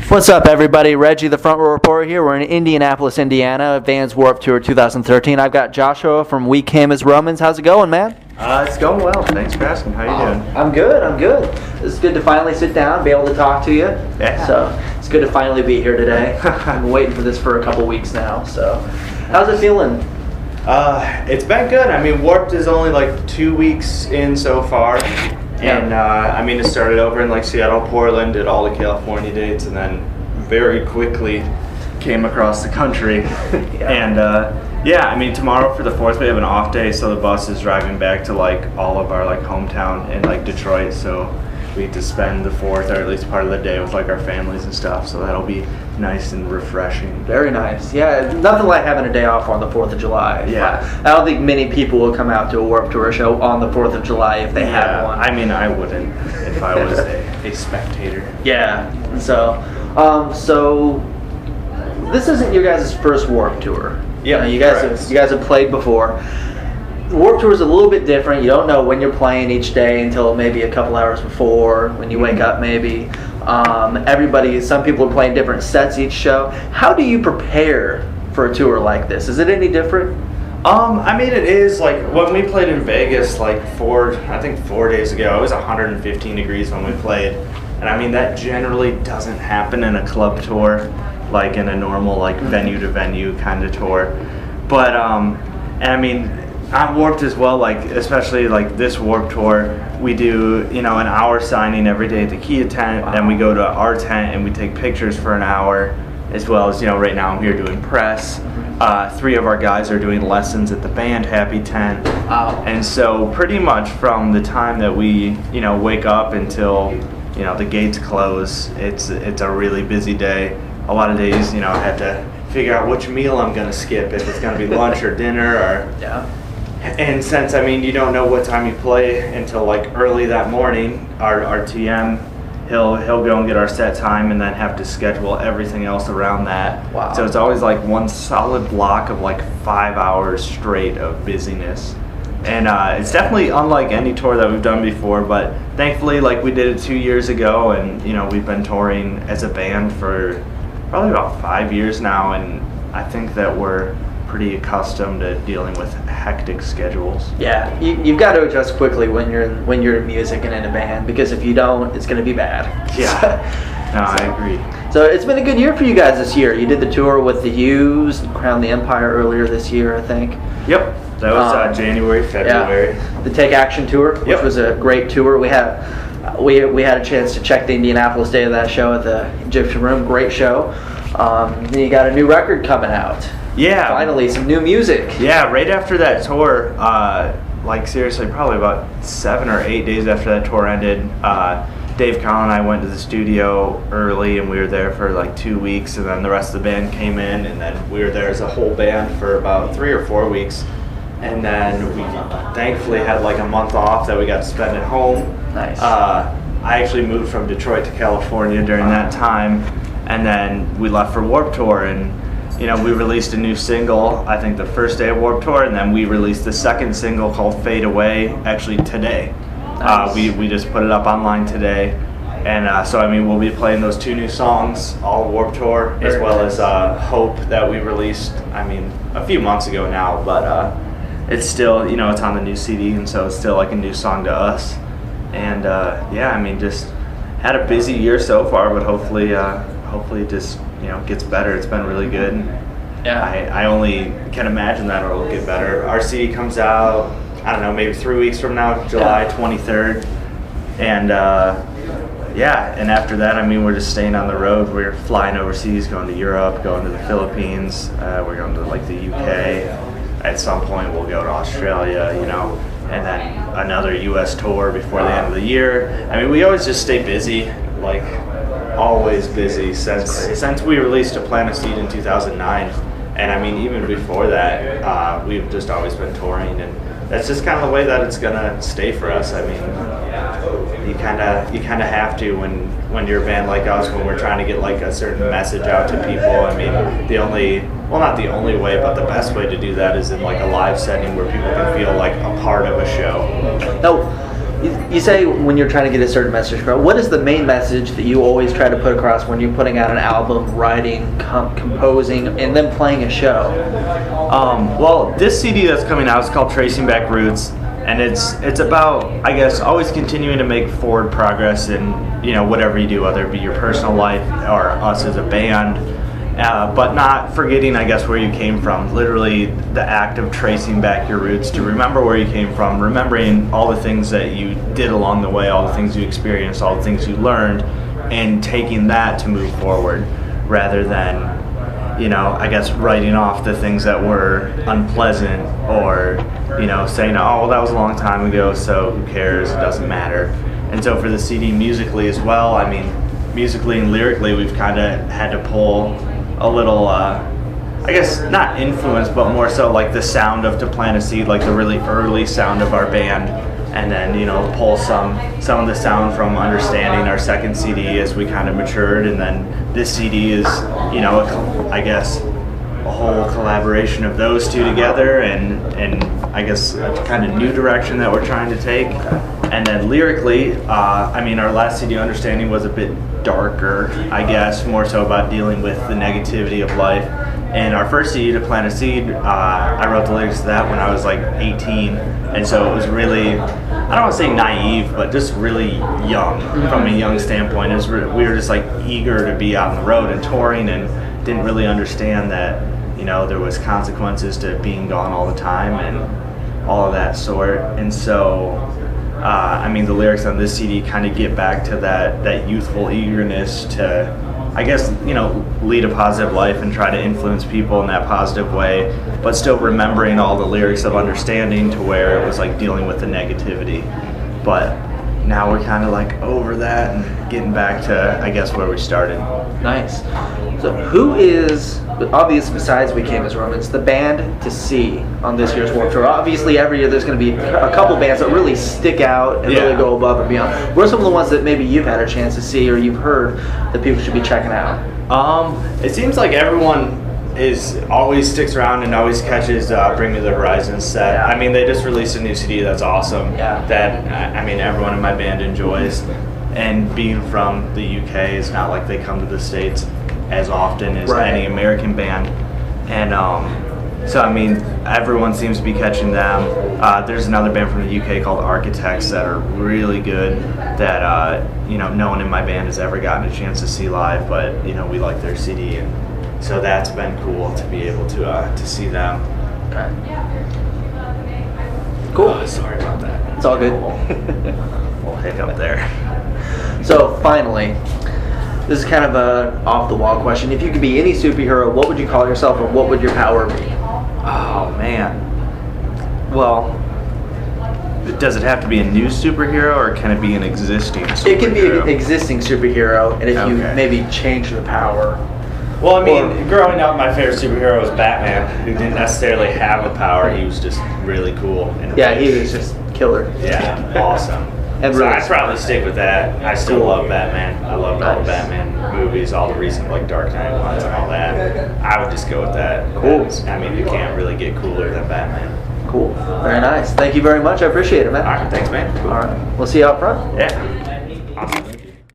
What's up, everybody? Reggie, the Front Row Reporter here. We're in Indianapolis, Indiana, Vans Warped Tour 2013. I've got Joshua from We Came as Romans. How's it going, man? It's going well. Thanks for asking. How you doing? I'm good. It's good to finally sit down, be able to talk to you. Yeah. So it's good to finally be here today. I've been waiting for this for a couple weeks now. So how's it feeling? It's been good. I mean, Warped is only like 2 weeks in so far. And it started over in like Seattle, Portland, did all the California dates, and then very quickly came across the country. And tomorrow for the 4th we have an off day, so the bus is driving back to like all of our like hometown in like Detroit. So we get to spend the 4th, or at least part of the day, with like our families and stuff. So that'll be nice and refreshing. Very nice. Yeah, nothing like having a day off on the 4th of July. Yeah. I don't think many people will come out to a Warped Tour show on the 4th of July if they had one. I mean, I wouldn't if I was a spectator. Yeah. So this isn't your guys' first Warped Tour. Yeah. You guys have played before. Warped Tour is a little bit different. You don't know when you're playing each day until maybe a couple hours before, when you wake up maybe. Some people are playing different sets each show. How do you prepare for a tour like this? Is it any different? It is. Like when we played in Vegas like 4 days ago, it was 115 degrees when we played. And I mean, that generally doesn't happen in a club tour, like in a normal like venue to venue kind of tour. But on Warped as well, like especially like this Warped Tour, we do an hour signing every day at the Kia tent. Wow. Then we go to our tent and we take pictures for an hour, as well as right now I'm here doing press. 3 of our guys are doing lessons at the band Happy Tent. Wow. And so pretty much from the time that we wake up until the gates close, it's a really busy day. A lot of days I have to figure out which meal I'm gonna skip, if it's gonna be lunch or dinner or yeah. And since you don't know what time you play until like early that morning, our TM he'll go and get our set time and then have to schedule everything else around that. Wow. So it's always like one solid block of like 5 hours straight of busyness. And it's definitely unlike any tour that we've done before, but thankfully like we did it 2 years ago, and we've been touring as a band for probably about 5 years now, and I think that we're pretty accustomed to dealing with hectic schedules. Yeah, you've got to adjust quickly when you're in music and in a band, because if you don't, it's going to be bad. Yeah, I agree. So it's been a good year for you guys this year. You did the tour with the Hughes, Crown the Empire earlier this year, I think. Yep, that was January, February. Yeah. The Take Action tour, which was a great tour. We had a chance to check the Indianapolis day of that show at the Egyptian Room. Great show. Then you got a new record coming out. Yeah. Finally, some new music. Yeah, right after that tour, seriously, probably about 7 or 8 days after that tour ended, Dave Collin and I went to the studio early, and we were there for like 2 weeks, and then the rest of the band came in, and then we were there as a whole band for about 3 or 4 weeks. And then we thankfully had like a month off that we got to spend at home. Nice. I actually moved from Detroit to California during that time, and then we left for Warped Tour, and we released a new single, I think the first day of Warped Tour, and then we released the second single called Fade Away actually today. Nice. We just put it up online today, and we'll be playing those 2 new songs all Warped Tour, as well as Hope that we released a few months ago now, but it's still it's on the new CD, and so it's still like a new song to us. And just had a busy year so far, but hopefully it just gets better. It's been really good. Yeah. I only can imagine that it'll get better. Our CD comes out, I don't know, maybe 3 weeks from now, July 23rd. And and after that, we're just staying on the road. We're flying overseas, going to Europe, going to the Philippines. We're going to like the UK. At some point, we'll go to Australia, and then another U.S. tour before the end of the year. We always just stay busy, like always busy since we released A Plant of Seed in 2009. And even before that, we've just always been touring, and that's just kind of the way that it's gonna stay for us. You kind of have to when you're a band like us, when we're trying to get like a certain message out to people. Not the only way, but the best way to do that is in like a live setting where people can feel like a part of a show. Now, You say when you're trying to get a certain message across, what is the main message that you always try to put across when you're putting out an album, writing, composing, and then playing a show? Well, this CD that's coming out is called Tracing Back Roots, and it's about, I guess, always continuing to make forward progress in, whatever you do, whether it be your personal life or us as a band, but not forgetting, I guess, where you came from. Literally the act of tracing back your roots to remember where you came from, remembering all the things that you did along the way, all the things you experienced, all the things you learned, and taking that to move forward rather than, I guess, writing off the things that were unpleasant or, saying, oh, well, that was a long time ago, so who cares, it doesn't matter. And so for the CD musically as well, I mean, musically and lyrically, we've kind of had to pull a little, I guess, not influence, but more so like the sound of To Plant a Seed, like the really early sound of our band, and then, pull some of the sound from Understanding, our second CD, as we kind of matured, and then this CD is, I guess, a whole collaboration of those two together, and I guess a kind of new direction that we're trying to take. And then lyrically, our last CD, Understanding, was a bit darker, I guess, more so about dealing with the negativity of life. And our first CD, To Plant a Seed, I wrote the lyrics to that when I was like 18, and so it was really, I don't want to say naive, but just really young, from a young standpoint. We were just like eager to be out on the road and touring, and didn't really understand that, there was consequences to being gone all the time and all of that sort. And so, the lyrics on this CD kind of get back to that youthful eagerness to, I guess, lead a positive life and try to influence people in that positive way, but still remembering all the lyrics of Understanding to where it was like dealing with the negativity. But now we're kind of like over that and getting back to, I guess, where we started. Nice. So who is, obvious besides We Came as Romans, the band to see on this year's Warped Tour? Obviously every year there's going to be a couple bands that really stick out and really go above and beyond. What are some of the ones that maybe you've had a chance to see or you've heard that people should be checking out? It seems like everyone always sticks around and always catches Bring Me the Horizon set. Yeah. They just released a new CD that's awesome. Yeah. That everyone in my band enjoys. And being from the UK, it's not like they come to the States as often as any American band. And so everyone seems to be catching them. There's another band from the UK called Architects that are really good that no one in my band has ever gotten a chance to see live, but we like their CD, and so that's been cool to be able to see them. Okay. Cool. Sorry about that. It's all good. We'll hiccup there. So finally, this is kind of a off-the-wall question. If you could be any superhero, what would you call yourself, or what would your power be? Oh man. Well, does it have to be a new superhero, or can it be an existing superhero? It can be an existing superhero, and if you maybe change the power. Well, growing up, my favorite superhero was Batman, who didn't necessarily have a power. He was just really cool. And he was just killer. Yeah, awesome. And so I'd probably stick with that. I still love Batman. I loved all the Batman movies, all the recent Dark Knight ones and all that. I would just go with that. Cool. You can't really get cooler than Batman. Cool. Very nice. Thank you very much. I appreciate it, man. All right. Thanks, man. Cool. All right. We'll see you out front. Yeah. Awesome.